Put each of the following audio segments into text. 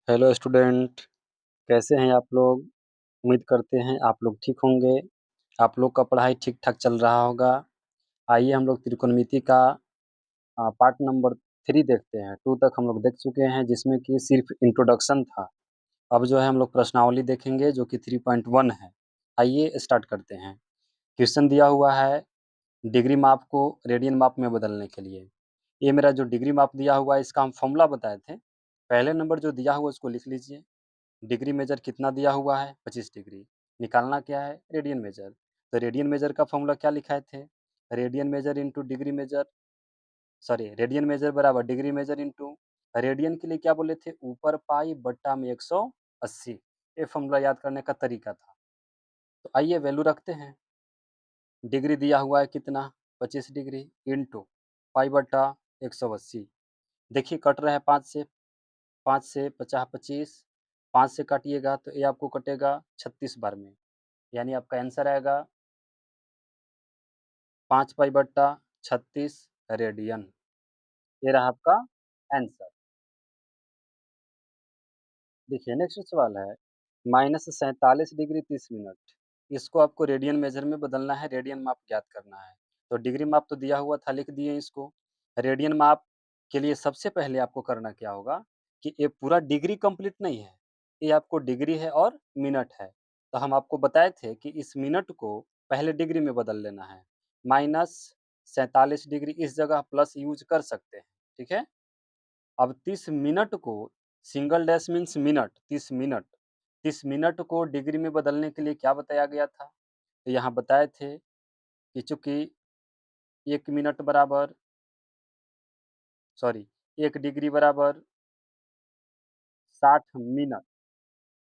Hello student, कैसे हैं आप लोग? उम्मीद करते हैं आप लोग ठीक होंगे। आप लोग का पढ़ाई ठीक-ठाक चल रहा होगा। आइए हम लोग त्रिकोणमिति का पार्ट नंबर 3 देखते हैं। 2 तक हम लोग देख चुके हैं जिसमें कि सिर्फ़ इंट्रोडक्शन था। अब जो है हम लोग प्रश्नावली देखेंगे जो कि 3.1 है। आइए स्टार्ट करते हैं। क्वेश्चन दिया हुआ है डिग्री माप को रेडियन माप में बदलने के लिए। ये मेरा जो डिग्री माप दिया हुआ है इसका हम फ़ॉर्मूला बताए थे। पहले नंबर जो दिया हुआ है उसको लिख लीजिए। डिग्री मेजर कितना दिया हुआ है 25 डिग्री। निकालना क्या है रेडियन मेजर। तो रेडियन मेजर का फॉर्मूला क्या लिखाए थे radian measure into degree measure sorry radian measure बराबर डिग्री मेजर इंटू रेडियन के लिए क्या बोले थे ऊपर पाई बट्टा में 180। ये फॉर्मूला याद करने का तरीका था। तो आइए वैल्यू रखते हैं। डिग्री दिया हुआ है कितना 25 डिग्री इंटू पाई बट्टा 180। देखिए कट रहा है 5 से 50 25 5 से काटिएगा तो ये आपको कटेगा 36 बार में। यानी आपका आंसर आएगा 5 पाई बट्टा 36 रेडियन। ये रहा आपका आंसर। देखिए नेक्स्ट सवाल है -47 डिग्री 30 मिनट। इसको आपको रेडियन मेजर में बदलना है, रेडियन माप ज्ञात करना है। तो डिग्री माप तो दिया हुआ था, लिख दिए इसको। रेडियन माप के लिए सबसे पहले आपको करना क्या होगा कि ये पूरा डिग्री कंप्लीट नहीं है, ये आपको डिग्री है और मिनट है। तो हम आपको बताए थे कि इस मिनट को पहले डिग्री में बदल लेना है। -47 डिग्री इस जगह प्लस यूज़ कर सकते हैं, ठीक है? अब 30 मिनट को single dash means minute 30 minute को डिग्री में बदलने के लिए क्या बताया गया था? तो यहाँ बताए थे कि चूँकि 1 मिनट बराबर सॉरी 1 डिग्री बराबर 60 मिनट,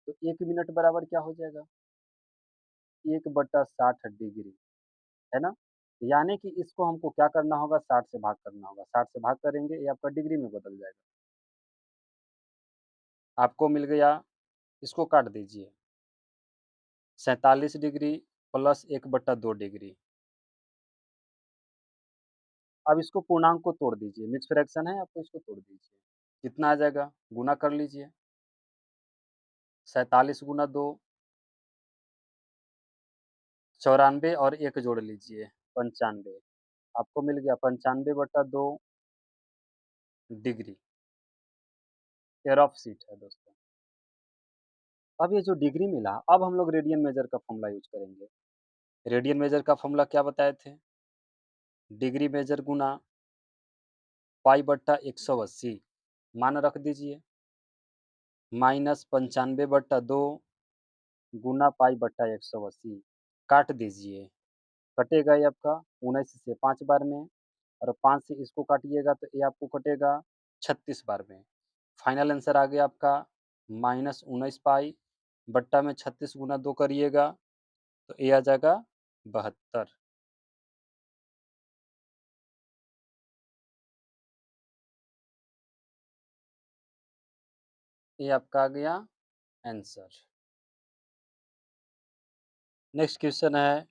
तो 1 मिनट बराबर क्या हो जाएगा? 1/60 डिग्री, है ना? यानी कि इसको हमको क्या करना होगा 60 से भाग करना होगा, 60 से भाग करेंगे ये आपका डिग्री में बदल जाएगा। आपको मिल गया, इसको काट दीजिए। 47 डिग्री प्लस 1/2 डिग्री। अब इसको पूर्णांक को तोड़ दीजिए, मिक्स फ्रैक्शन है आपको इसको तोड़ दीजिए। कितना आ जाएगा? गुना कर लीजिए। 47 गुना 2 94 और 1 जोड़ लीजिए 95। आपको मिल गया 95/2 डिग्री। ये रफ शीट है दोस्तों। अब ये जो डिग्री मिला, अब हम लोग रेडियन मेजर का फॉर्मूला यूज़ करेंगे। रेडियन मेजर का फॉर्मूला क्या बताए थे? डिग्री मेजर गुना पाई बट्टा 180 मान रख दीजिए -95/2 गुना पाई बट्टा 180 काट दीजिए। कटेगा ये आपका 19 से 5 बार में और 5 से इसको काटिएगा तो ये आपको कटेगा 36 बार में। फाइनल आंसर आ गया आपका -19 पाई बट्टा में 36 गुना 2 करिएगा तो ये आ जाएगा 72। ये आपका आ गया आंसर। नेक्स्ट क्वेश्चन है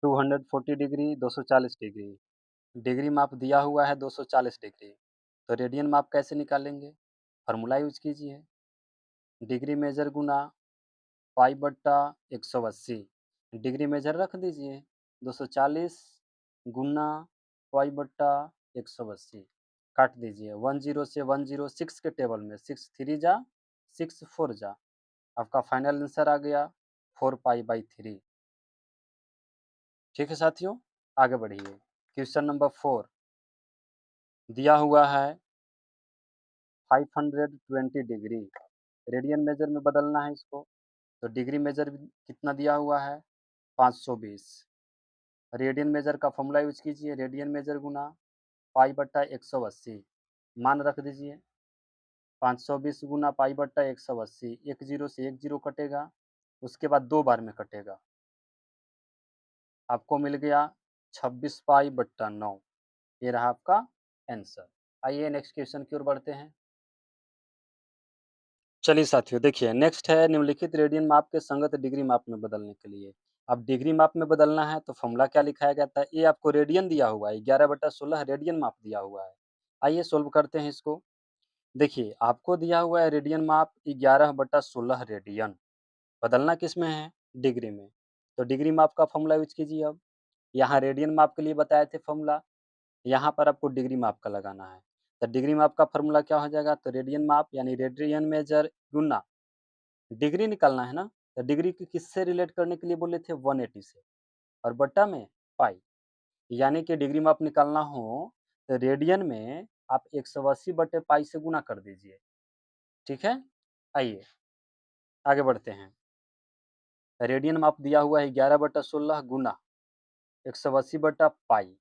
240 डिग्री 240 डिग्री। डिग्री माप दिया हुआ है 240 डिग्री। तो रेडियन माप कैसे निकालेंगे? फॉर्मूला यूज़ कीजिए। डिग्री मेजर गुना पाई बट्टा 180। डिग्री मेजर रख दीजिए 240 गुना पाई बट्टा 180 काट दीजिए 10 से 106 के टेबल में 6 3 जा 6 4 जा आपका फाइनल आंसर आ गया 4 पाई/3। ठीक है साथियों, आगे बढ़िए। क्वेश्चन नंबर 4 दिया हुआ है 520 डिग्री। रेडियन मेजर में बदलना है इसको। तो डिग्री मेजर कितना दिया हुआ है 520। रेडियन मेजर का फॉर्मूला यूज कीजिए रेडियन मेजर गुना पाई बट्टा 180 मान रख दीजिए 520 गुना पाई बट्टा 180 एक जीरो से एक जीरो कटेगा उसके बाद 2 बार में कटेगा आपको मिल गया 26 पाई बट्टा 9। ये रहा आपका आंसर। आइए नेक्स्ट क्वेश्चन की ओर बढ़ते हैं। चलिए साथियों देखिए नेक्स्ट है निम्नलिखित रेडियन माप के संगत डिग्री माप में बदलने के लिए। अब डिग्री माप में बदलना है तो फॉर्मूला क्या लिखाया गया था? ये आपको रेडियन दिया हुआ है 11/16 रेडियन माप दिया हुआ है। आइए सोल्व करते हैं इसको। देखिए, आपको दिया हुआ है रेडियन माप 11/16 रेडियन, बदलना किसमें है? डिग्री में। तो डिग्री माप का फ़ॉर्मूला यूज़ कीजिए अब। यहाँ रेडियन माप के लिए बताए थे फ़ॉर्मूला, यहाँ पर आपको डिग्री माप का लगाना है। तो डिग्री माप का फ़ॉर्मूला क्या हो जाएगा? तो रेडियन माप यानी रेडियन मेजर गुना डिग्री निकालना है ना? तो डिग्री को किससे रिलेट करने के लिए बोले थे? 180 से और बट्टा में पाई। यानी कि डिग्री माप निकालना हो, तो रेडियन में आप 180 बटे पाई से गुना कर दीजिए। ठीक है? आइए, आगे बढ़ते हैं। रेडियन माप दिया हुआ है 11/16 गुना 180 बटा पाई।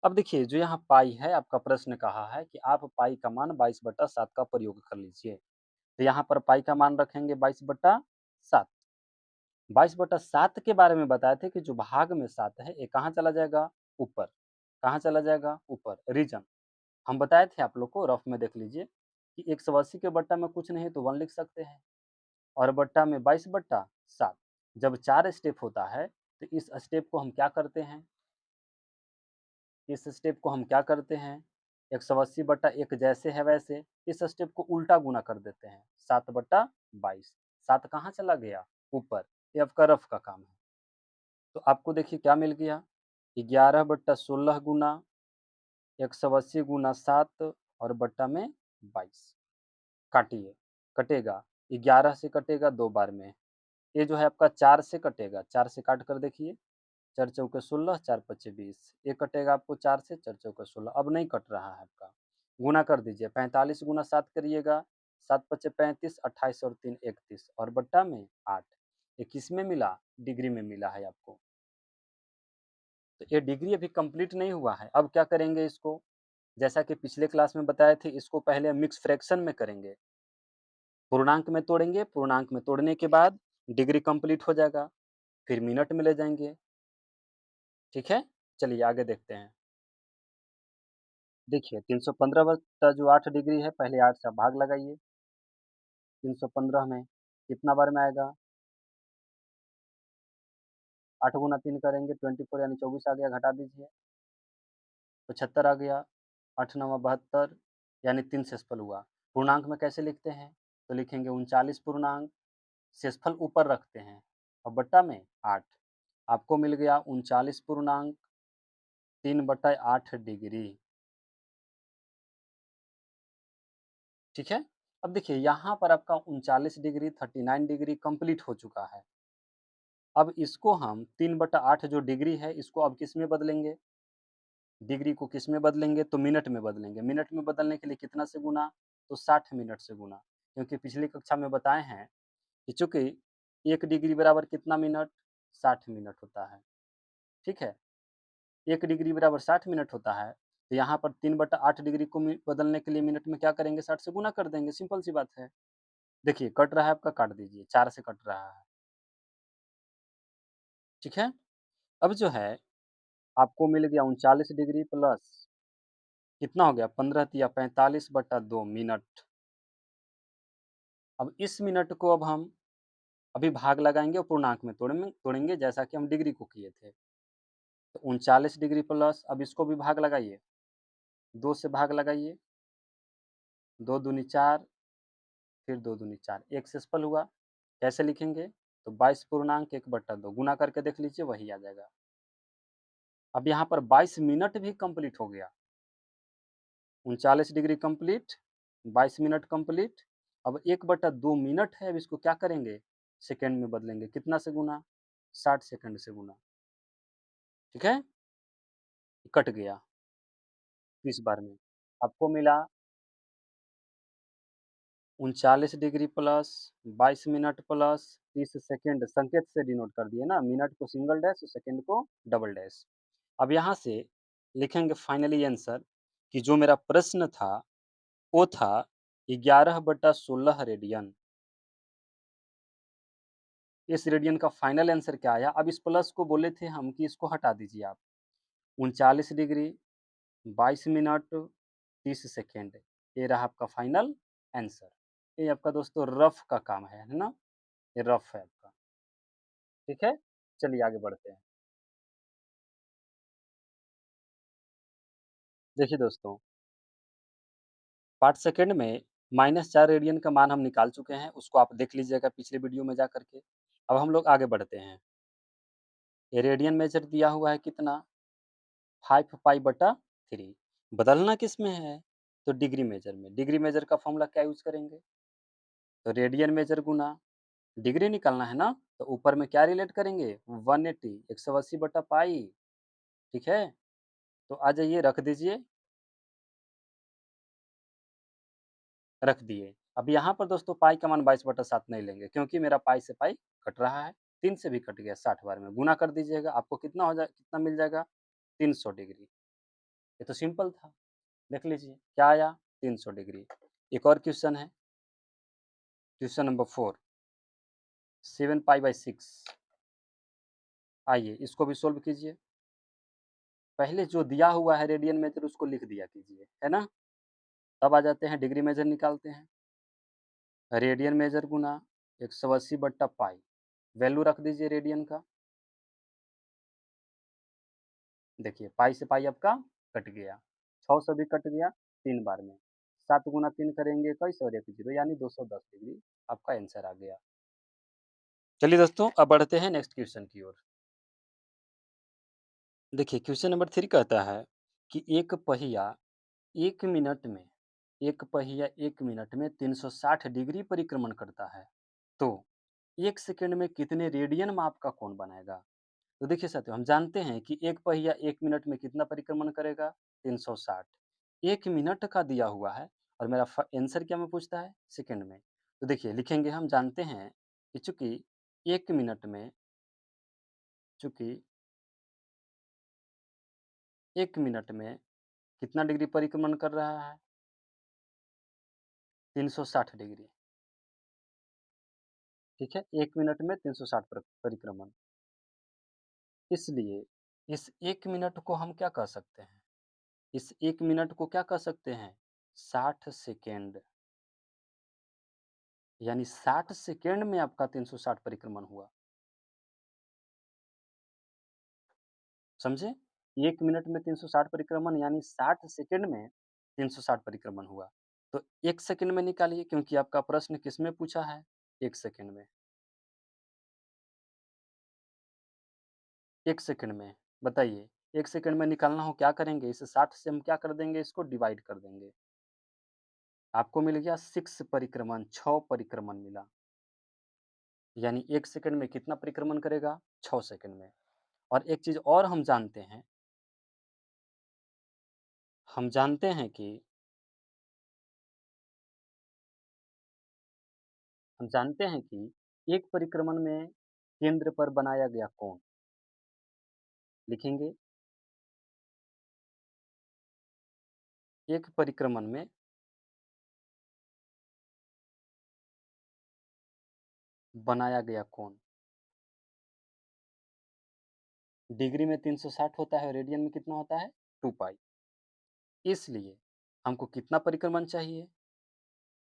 अब देखिए, जो यहाँ पाई है, आपका प्रश्न कहा है कि आप पाई का मान 22/7 का प्रयोग कर लीजिए। तो यहाँ पर पाई का मान रखेंगे 22/7। 22/7 के बारे में बताए थे कि जो भाग में 7 है, ये कहाँ चला जाएगा? ऊपर। कहाँ चला जाएगा? ऊपर, रीजन। हम बताए थे आप लोग को, रफ में देख लीजिए कि 180 के बट्टा में कुछ नहीं तो 1 लिख सकते हैं और बट्टा में 22/7। जब 4 स्टेप होता है, तो इस स्टेप को हम क्या करते हैं? इस स्टेप को हम क्या करते हैं? 180 बटा 1 जैसे है वैसे, इस स्टेप को उल्टा गुना कर देते हैं, 7/22। 7 कहाँ चला गया? ऊपर। ये आपका रफ का काम है। तो आपको देखिए क्या मिल गया? 11/16 गुना 180 गुना 7 और बट्टा में 22। काटिए, कटेगा। 11 से कटेगा 2 बार में। ये जो है आपका 4 से कटेगा, 4 से काट कर देखिए। 4 चौके 16, 4 पच्चे 20। ये कटेगा आपको 4 से, 4 चौके 16। अब नहीं कट रहा है आपका। गुना कर दीजिए, 45 गुना 7 करिएगा, 7 पच्चे 35, 28 और 3 31 और बट्टा में 8। ये किस में मिला? डिग्री में मिला है आपको। तो ये डिग्री अभी कंप्लीट नहीं हुआ है। अब क्या करेंगे इसको? जैसा कि पिछले क्लास में बताए थे, इसको पहले मिक्स फ्रैक्शन में करेंगे। पूर्णांक में तोड़ेंगे, पूर्णांक में तोड़ने के बाद डिग्री कंप्लीट हो जाएगा, फिर मिनट में ले जाएँगे। ठीक है? चलिए आगे देखते हैं। देखिए 315 बटा जो 8 डिग्री है, पहले 8 से आप भाग लगाइए। 315 में कितना बार में आएगा? 8 गुना 3 करेंगे 24 यानी 24 आ गया, घटा दीजिए। 75 आ गया, 8 नवा 72 यानी 3 शेषफल हुआ। पूर्णांक में कैसे लिखते हैं? तो लिखेंगे 39 पूर्णांक, शेषफल ऊपर रखते हैं और बट्टा में 8। आपको मिल गया 39 पूर्णांक 3/8 डिग्री। ठीक है? अब देखिए यहाँ पर आपका 39 डिग्री, 39 डिग्री कंप्लीट हो चुका है। अब इसको हम 3/8 जो डिग्री है, इसको अब किस में बदलेंगे? डिग्री को किस में बदलेंगे? तो मिनट में बदलेंगे। मिनट में बदलने के लिए कितना से गुना? तो 60 मिनट से गुना। क्योंकि पिछली कक्षा में बताए हैं कि चूँकि 1 डिग्री बराबर कितना मिनट? 60 मिनट होता है। ठीक है? 1 डिग्री बराबर 60 मिनट होता है, तो यहाँ पर 3/8 डिग्री को बदलने के लिए मिनट में क्या करेंगे? 60 से गुना कर देंगे, सिंपल सी बात है। देखिए कट रहा है आपका, काट दीजिए, 4 से कट रहा है। ठीक है? अब जो है आपको मिल गया 39 डिग्री प्लस कितना हो गया? 15 तिया 45/2 मिनट। अब इस मिनट को अब हम अभी भाग लगाएँगे और पूर्णांक में तोड़ेंगे जैसा कि हम डिग्री को किए थे। तो 39 डिग्री प्लस अब इसको भी भाग लगाइए, 2 से भाग लगाइए, 2 दूनी 4 फिर 2 दूनी 4, 1 शेषफल हुआ। कैसे लिखेंगे? तो 22 पूर्णांक 1/2 गुना करके देख लीजिए, वही आ जाएगा। अब यहाँ पर 22 मिनट भी कंप्लीट हो गया। 39 डिग्री कंप्लीट, 22 मिनट कंप्लीट। अब 1/2 मिनट है, अब इसको क्या करेंगे? सेकंड में बदलेंगे। कितना से गुना? 60 सेकंड से गुना। ठीक है? कट गया 30 बार में। आपको मिला 39 degree plus 22 minute plus 30 second, संकेत से डिनोट कर दिए ना, मिनट को सिंगल डैश और सेकंड को डबल डैश। अब यहाँ से लिखेंगे फाइनली आंसर कि जो मेरा प्रश्न था, वो था 11/16 रेडियन। इस रेडियन का फाइनल आंसर क्या आया? अब इस प्लस को बोले थे हम कि इसको हटा दीजिए आप। 39 डिग्री, 22 मिनट, 30 सेकंड। ये रहा आपका फाइनल आंसर। ये आपका दोस्तों रफ का काम है ना? ये रफ है आपका। ठीक है? चलिए आगे बढ़ते हैं। देखिए दोस्तों, पार्ट सेकंड में -4 रेडियन का मान हम निकाल चुके हैं, उसको आप देख लीजिएगा पिछले वीडियो में जा कर के। अब हम लोग आगे बढ़ते हैं। ये रेडियन मेजर दिया हुआ है कितना? 5 पाई बटा 3। बदलना किसमें है? तो डिग्री मेजर में। डिग्री मेजर का फ़ॉर्मूला क्या यूज़ करेंगे? तो रेडियन मेजर गुना डिग्री निकालना है ना? तो ऊपर में क्या रिलेट करेंगे? 180 180 बटा पाई, ठीक है? तो आ जाइए रख दीजिए, रख दिए। अब यहाँ पर दोस्तों पाई का मान 22/7 नहीं लेंगे क्योंकि मेरा पाई से पाई कट रहा है। 3 से भी कट गया 60 बार में। गुना कर दीजिएगा, आपको कितना मिल जाएगा? 300 डिग्री। ये तो सिंपल था। देख लीजिए क्या आया? 300 डिग्री। एक और क्वेश्चन है, क्वेश्चन नंबर 4, 7 पाई बाई 6। आइए इसको भी सोल्व कीजिए। पहले जो दिया हुआ है रेडियन मेजर उसको लिख दिया कीजिए, है ना? तब आ जाते हैं डिग्री मेजर निकालते हैं। रेडियन मेजर गुना 180 बट्टा पाई, वैल्यू रख दीजिए रेडियन का। देखिए पाई से पाई आपका कट गया, 600 भी कट गया 3 बार में। 7 गुना 3 करेंगे 21 और 1 0 यानी 210 डिग्री आपका आंसर आ गया। चलिए दोस्तों अब बढ़ते हैं नेक्स्ट क्वेश्चन की ओर। देखिए क्वेश्चन नंबर 3 कहता है कि एक पहिया 1 मिनट में 360 डिग्री परिक्रमण करता है। तो 1 सेकंड में कितने रेडियन माप का कोण बनाएगा? तो देखिए साथियों हम जानते हैं कि एक पहिया 1 मिनट में कितना परिक्रमण करेगा? 360। 1 मिनट का दिया हुआ है और मेरा आंसर क्या में पूछता है? सेकंड में। तो देखिए लिखेंगे, हम जानते हैं कि चूँकि 1 मिनट में चूँकि 1 मिनट में कितना डिग्री परिक्रमण कर रहा है? 360 डिग्री, ठीक है? 1 मिनट में 360 परिक्रमण। इसलिए इस 1 मिनट को हम क्या कह सकते हैं? इस 1 मिनट को क्या कह सकते हैं? 60 सेकंड। यानी 60 सेकंड में आपका 360 परिक्रमण हुआ। समझे? 1 मिनट में 360 परिक्रमण यानी 60 सेकंड में 360 परिक्रमण हुआ। तो 1 सेकंड में निकालिए क्योंकि आपका प्रश्न किसमें पूछा है? 1 सेकंड में। 1 सेकंड में, बताइए 1 सेकंड में निकालना हो क्या करेंगे? इसे 60 से हम क्या कर देंगे? इसको डिवाइड कर देंगे। आपको मिल गया 6 परिक्रमण, 6 परिक्रमण मिला। यानी 1 सेकंड में कितना परिक्रमण करेगा? 6 सेकंड में। और एक चीज़ और हम जानते हैं कि एक परिक्रमण में केंद्र पर बनाया गया कोण, लिखेंगे एक परिक्रमण में बनाया गया कोण डिग्री में 360 होता है, रेडियन में कितना होता है? 2 पाई। इसलिए हमको कितना परिक्रमण चाहिए?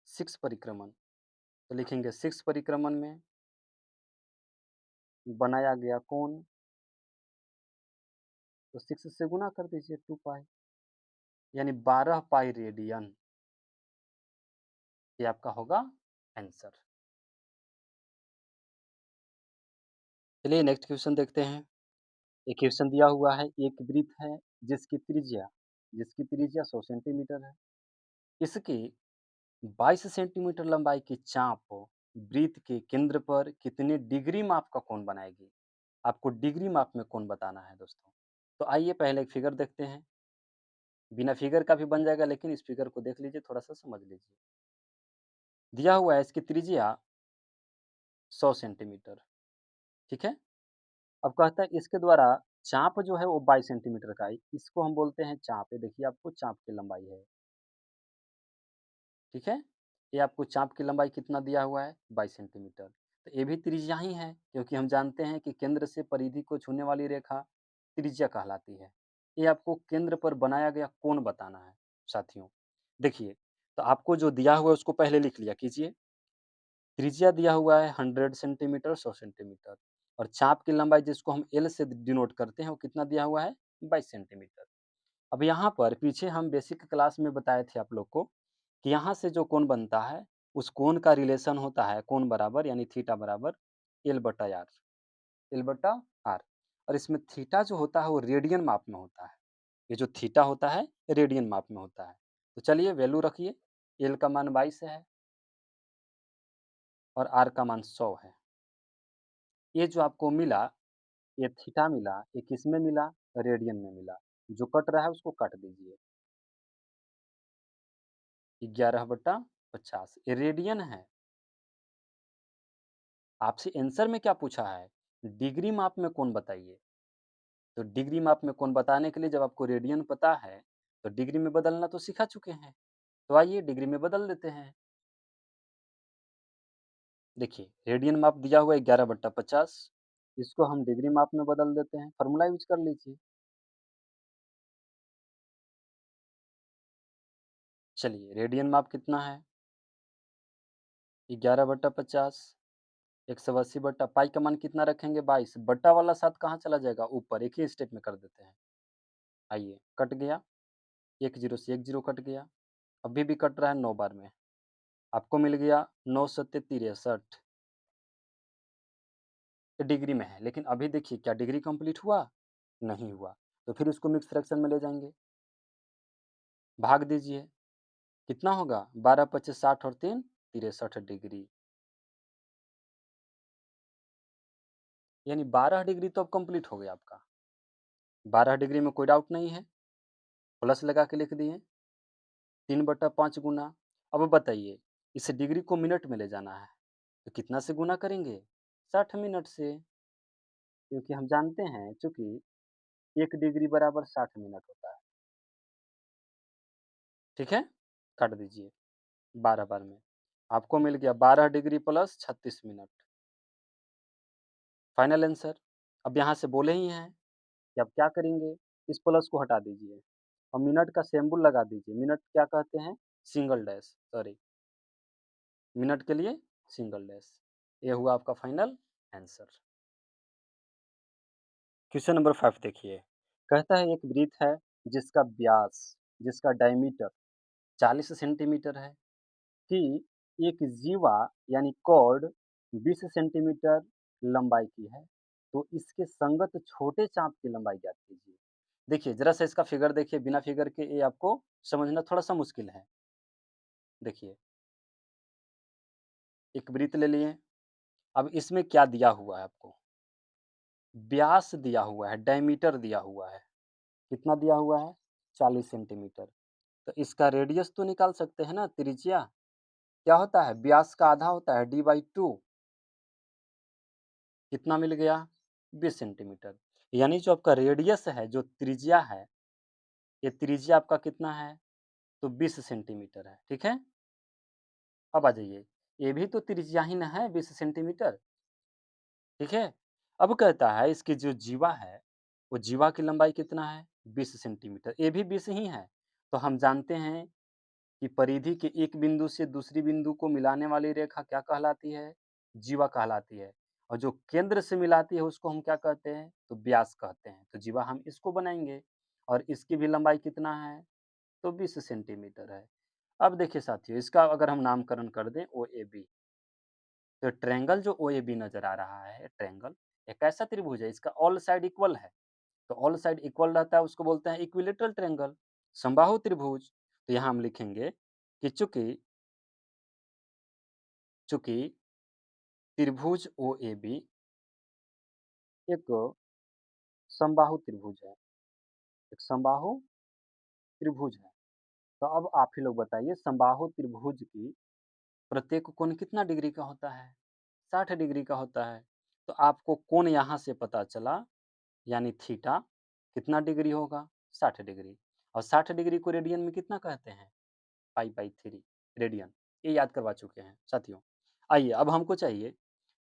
6 परिक्रमण। तो लिखेंगे 6 परिक्रमण में बनाया गया कोण, तो 6 से गुना कर दीजिए 2 पाई, यानी 12 पाई रेडियन। ये आपका होगा आंसर। चलिए नेक्स्ट क्वेश्चन देखते हैं। एक क्वेश्चन दिया हुआ है, एक वृत्त है जिसकी त्रिज्या 100 सेंटीमीटर है। इसकी 22 सेंटीमीटर लंबाई की चाप वृत्त के केंद्र पर कितने डिग्री माप का कोण बनाएगी? आपको डिग्री माप में कोण बताना है दोस्तों। तो आइए पहले एक फिगर देखते हैं। बिना फिगर का भी बन जाएगा लेकिन इस फिगर को देख लीजिए, थोड़ा-सा समझ लीजिए। दिया हुआ है इसकी त्रिज्या 100 सेंटीमीटर, ठीक है? अब कहता है इसके द्वारा चाप जो है वो 22 सेंटीमीटर का है। इसको हम बोलते हैं चाप। ये देखिए आपको चाप की लंबाई है, ठीक है? ये आपको चाप की लंबाई कितना दिया हुआ है? 22 सेंटीमीटर। तो ये भी त्रिज्या ही है क्योंकि हम जानते हैं कि केंद्र से परिधि को छूने वाली रेखा त्रिज्या कहलाती है। ये आपको केंद्र पर बनाया गया कोण बताना है साथियों। देखिए, तो आपको जो दिया हुआ है उसको पहले लिख लिया कीजिए। त्रिज्या दिया हुआ है 100 सेंटीमीटर, 100 सेंटीमीटर और चाप की लंबाई जिसको हम एल से डिनोट करते हैं वो कितना दिया हुआ है? 22 सेंटीमीटर। अब यहाँ पर पीछे हम बेसिक क्लास में बताए थे आप लोग को कि यहाँ से जो कोण बनता है, उस कोण का रिलेशन होता है कोण बराबर यानी थीटा बराबर L/R, L/R। और इसमें थीटा जो होता है वो रेडियन माप में होता है। ये जो थीटा होता है रेडियन माप में होता है। तो चलिए वैल्यू रखिए, L का मान 22 है और R का मान 100 है। ये जो आपको मिला, ये थीटा मिला, ये किसमें मिला? रेडियन में मिला। जो कट रहा है उसको काट दीजिए। 11/50 ये रेडियन है। आपसे आंसर में क्या पूछा है? डिग्री माप में कोण बताइए। तो डिग्री माप में कोण बताने के लिए जब आपको रेडियन पता है, तो डिग्री में बदलना तो सिखा चुके हैं। तो आइए डिग्री में बदल देते हैं। देखिए, रेडियन माप दिया हुआ है 11/50, इसको हम डिग्री माप में बदल देते हैं, फ़ॉर्मूला यूज़ कर लीजिए। चलिए, रेडियन माप कितना है? 11/50, 180 बट्टा पाई का मान कितना रखेंगे? 22, बट्टा वाला 7 कहाँ चला जाएगा? ऊपर, एक ही स्टेप में कर देते हैं। आइए, कट गया, 1 0 से 1 0 कट गया, अभी भी कट रहा है 9 बार में। आपको मिल गया 9 सत्ते 63 डिग्री में है, लेकिन अभी देखिए क्या डिग्री कंप्लीट हुआ? नहीं हुआ। तो फिर उसको मिक्स फ्रैक्शन में ले जाएँगे, भाग दीजिए, कितना होगा? 12 25 60 और 3 63 डिग्री, यानी 12 डिग्री तो अब कंप्लीट हो गया आपका। 12 डिग्री में कोई डाउट नहीं है, प्लस लगा के लिख दिए, 3/5 गुना। अब बताइए, इस डिग्री को मिनट में ले जाना है, तो कितना से गुना करेंगे? 60 मिनट से, क्योंकि हम जानते हैं चूँकि 1 डिग्री बराबर 60 मिनट होता है, ठीक है? काट दीजिए 12 बार में। आपको मिल गया 12 degree plus 36 minute, final answer. अब यहाँ से बोले ही हैं कि अब क्या करेंगे? इस प्लस को हटा दीजिए और मिनट का सिंबल लगा दीजिए। मिनट क्या कहते हैं? सिंगल डैश, सॉरी, मिनट के लिए सिंगल डैश। ये हुआ आपका फाइनल आंसर। क्वेश्चन नंबर 5 देखिए, कहता है एक वृत्त है जिसका व्यास, जिसका डायमीटर 40 सेंटीमीटर है, कि एक जीवा यानी कॉर्ड 20 सेंटीमीटर लंबाई की है, तो इसके संगत छोटे चाप की लंबाई ज्ञात कीजिए। देखिए जरा सा इसका फिगर देखिए, बिना फिगर के ये आपको समझना थोड़ा सा मुश्किल है। देखिए, एक वृत्त ले लिए, अब इसमें क्या दिया हुआ है आपको? व्यास दिया हुआ है, डायमीटर दिया हुआ है। कितना दिया हुआ है? 40 सेंटीमीटर। तो इसका रेडियस तो निकाल सकते हैं ना, त्रिज्या। क्या होता है? व्यास का आधा होता है d/2। कितना मिल गया? 20 सेंटीमीटर। यानी जो आपका रेडियस है, जो त्रिज्या है, ये त्रिज्या आपका कितना है? तो 20 सेंटीमीटर है, ठीक है? अब आ जाइए, ये भी तो त्रिज्या ही ना है 20 सेंटीमीटर, ठीक है? अब कहता है इसकी जो जीवा है, वो जीवा की लंबाई कितना है? 20 सेंटीमीटर, ये भी 20 ही है। तो हम जानते हैं कि परिधि के एक बिंदु से दूसरी बिंदु को मिलाने वाली रेखा क्या कहलाती है? जीवा कहलाती है। और जो केंद्र से मिलाती है उसको हम क्या कहते हैं? तो व्यास कहते हैं। तो जीवा हम इसको बनाएँगे और इसकी भी लंबाई कितना है? तो 20 सेंटीमीटर है। अब देखिए साथियों, इसका अगर हम नामकरण कर दें ओएबी, तो ट्रायंगल जो ओएबी नज़र आ रहा है, ट्रायंगल एक ऐसा त्रिभुज है, इसका ऑल साइड इक्वल है। तो ऑल साइड इक्वल रहता है, उसको बोलते हैं इक्विलेटरल ट्रायंगल, समबाहु त्रिभुज। तो यहाँ हम लिखेंगे कि चूँकि चूँकि त्रिभुज ओएबी एक समबाहु त्रिभुज है, एक समबाहु त्रिभुज है। तो अब आप ही लोग बताइए, समबाहु त्रिभुज की प्रत्येक कोण कितना डिग्री का होता है? 60 डिग्री का होता है। तो आपको कोण यहाँ से पता चला, यानी थीटा कितना डिग्री होगा? 60 डिग्री। और 60 डिग्री को रेडियन में कितना कहते हैं? पाई/3 रेडियन। ये याद करवा चुके हैं साथियों। आइए अब हमको चाहिए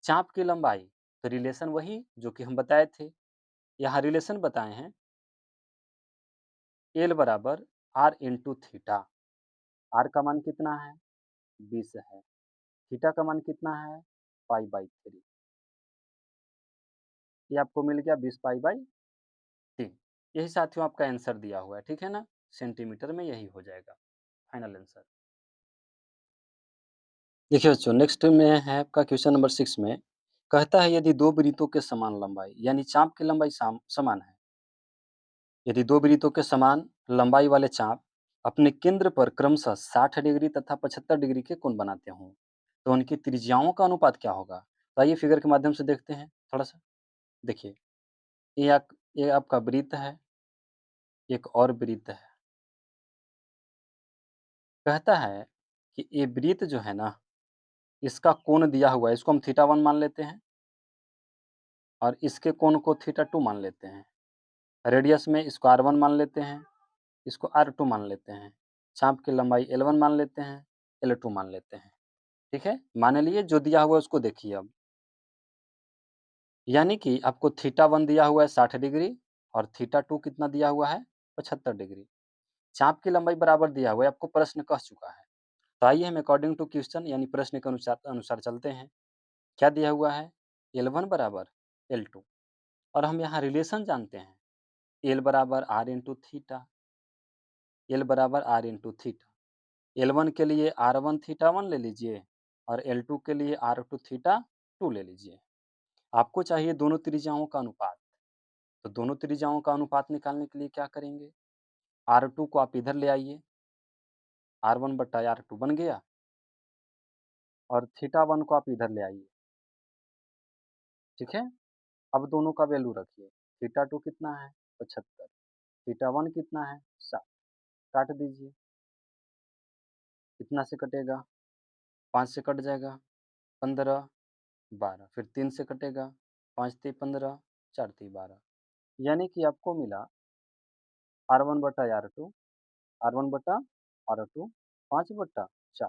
चाप की लंबाई। तो रिलेशन वही जो कि हम बताए थे। यहाँ रिलेशन बताए हैं, L बराबर R इंटू थीटा। R का मान कितना है? 20 है। थीटा का मान कितना है? पाई/3। ये आपको मिल गया 20 पाई/3। यही साथियों आपका आंसर दिया हुआ है, ठीक है ना? सेंटीमीटर में यही हो जाएगा फाइनल आंसर। देखिए बच्चों, नेक्स्ट में है आपका क्वेश्चन नंबर 6 में, कहता है यदि 2 वृत्तों के समान लंबाई यानी चाप की लंबाई समान है। यदि 2 वृत्तों के समान लंबाई वाले चाप अपने केंद्र पर क्रमशः 60 डिग्री तथा 75 डिग्री के कोण बनाते हों, तो उनकी त्रिज्याओं का अनुपात क्या होगा? तो आइए फिगर के माध्यम से देखते हैं थोड़ा-सा। देखिए, ये आपका वृत्त है, एक और वृत्त है। कहता है कि ये वृत्त जो है ना, इसका कोण दिया हुआ है, इसको हम थीटा 1 मान लेते हैं और इसके कोण को थीटा 2 मान लेते हैं। रेडियस में इसको r1 मान लेते हैं, इसको r2 मान लेते हैं। चाप की लंबाई L1 मान लेते हैं, L2 मान लेते हैं। ठीक है? मान लिए जो दिया हुआ है उसको देखिए अब। यानी कि आपको थीटा 1 दिया हुआ है 60 डिग्री और थीटा 2 कितना दिया हुआ है 75 डिग्री। चाप की लंबाई बराबर दिया हुआ है, आपको प्रश्न कह चुका है। तो आइए हम अकॉर्डिंग टू क्वेश्चन यानी प्रश्न के अनुसार अनुसार चलते हैं। क्या दिया हुआ है? L1 बराबर L2 और हम यहाँ रिलेशन जानते हैं। L बराबर R इंटू थीटा, L बराबर R इंटू थीटा। L1 के लिए R1 थीटा 1 ले लीजिए और L2 के लिए R2 थीटा 2 ले लीजिए। आपको चाहिए दोनों त्रिज्याओं का अनुपात। तो दोनों त्रिज्याओं का अनुपात निकालने के लिए क्या करेंगे? R2 को आप इधर ले आइए, R1 बट्टा R2 बन गया और थीटा 1 को आप इधर ले आइए, ठीक है? अब दोनों का वैल्यू रखिए। थीटा 2 कितना है? 75। थीटा 1 कितना है? 60। काट दीजिए। कितना से कटेगा? 5 से कट जाएगा, 15, 12 फिर 3 से कटेगा, 5 तिय 15, 4 तिय 12 यानी कि आपको मिला R1 बटा R2, R1 बटा R2 5/4।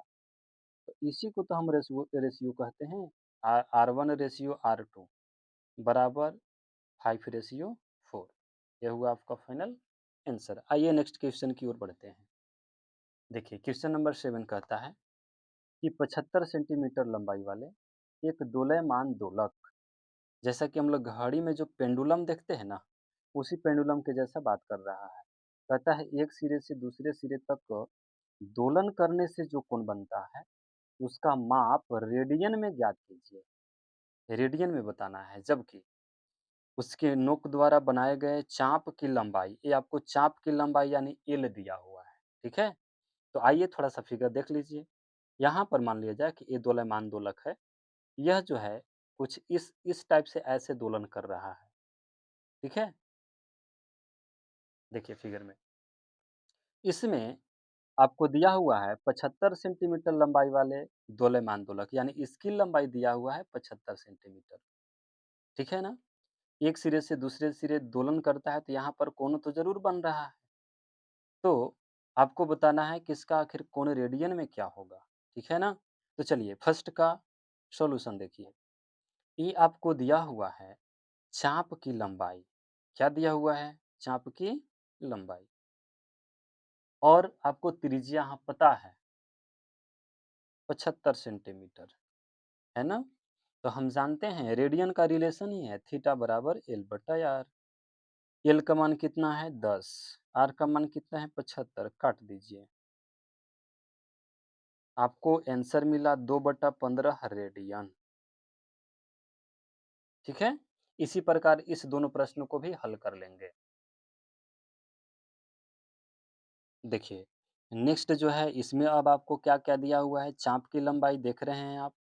तो इसी को तो हम रेशियो रेशियो कहते हैं। R1 रेशियो R2 बराबर 5 रेशियो 4। यह हुआ आपका फाइनल आंसर। आइए नेक्स्ट क्वेश्चन की ओर बढ़ते हैं। देखिए क्वेश्चन नंबर 7 कहता है कि 75 सेंटीमीटर लंबाई वाले एक दोलयमान दोलक, जैसा कि हम लोग घड़ी में जो पेंडुलम देखते हैं ना, उसी पेंडुलम के जैसा बात कर रहा है। कहता है एक सिरे से दूसरे सिरे तक दोलन करने से जो कोण बनता है, उसका माप रेडियन में ज्ञात कीजिए। रेडियन में बताना है, जबकि उसके नोक द्वारा बनाए गए चाप की लंबाई, ये आपको चाप की लंबाई यानी एल दिया हुआ है, ठीक है? तो आइए थोड़ा-सा फिगर देख लीजिए। यहाँ पर मान लिया जाए कि ये दोलयमान दोलक है। यह जो है कुछ इस टाइप से ऐसे दोलन कर रहा है, ठीक है? देखिए फिगर में। इसमें आपको दिया हुआ है 75 सेंटीमीटर लंबाई वाले दोलयमान दोलक, यानी इसकी लंबाई दिया हुआ है 75 सेंटीमीटर, ठीक है ना? एक सिरे से दूसरे सिरे दोलन करता है तो यहाँ पर कोण तो ज़रूर बन रहा है। तो आपको बताना है कि इसका आखिर कोण रेडियन में क्या होगा, ठीक है ना? तो चलिए फर्स्ट का सॉल्यूशन देखिए। ये आपको दिया हुआ है चाप की लंबाई। क्या दिया हुआ है? चाप की लंबाई और आपको त्रिज्या यहाँ पता है 75 सेंटीमीटर, है ना? तो हम जानते हैं रेडियन का रिलेशन ही है थीटा बराबर L बटा R। L का मान कितना है 10, R का मान कितना है 75, काट दीजिए। आपको आंसर मिला 2/15 रेडियन, ठीक है? इसी प्रकार इस दोनों प्रश्नों को भी हल कर लेंगे। देखिए, नेक्स्ट जो है इसमें अब आपको क्या-क्या दिया हुआ है, चाप की लंबाई देख रहे हैं आप,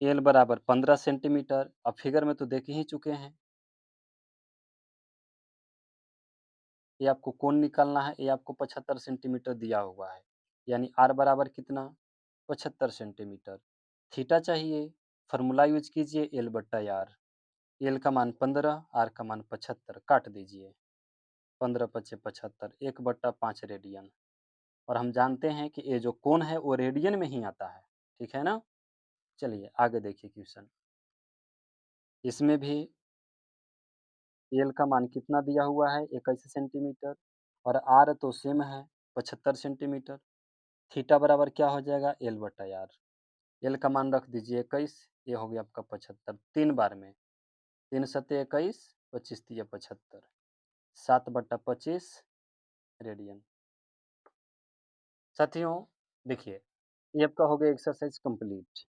L बराबर 15 सेंटीमीटर, अब फिगर में तो देख ही चुके हैं। ये आपको कोण निकालना है, ये आपको 75 सेंटीमीटर दिया हुआ है, यानी R बराबर कितना? 75 सेंटीमीटर। थीटा चाहिए, फ़ॉर्मूला यूज़ कीजिए L बट्टा R। L का मान 15, R का मान 75, काट दीजिए। 15 पचे 75, 1/5 रेडियन और हम जानते हैं कि ये जो कोण है वो रेडियन में ही आता है, ठीक है ना? चलिए आगे देखिए क्वेश्चन। इसमें भी L का मान कितना दिया हुआ है 21 सेंटीमीटर और R तो सेम है 75 सेंटीमीटर। थीटा बराबर क्या हो जाएगा L बटा R। L का मान रख दीजिए 21, ये हो गया आपका 75 3 बार में। 3 सत्ते 21, 25 तिया 75, 7/25 रेडियन। साथियों देखिए ये आपका हो गया एक्सरसाइज़ कंप्लीट।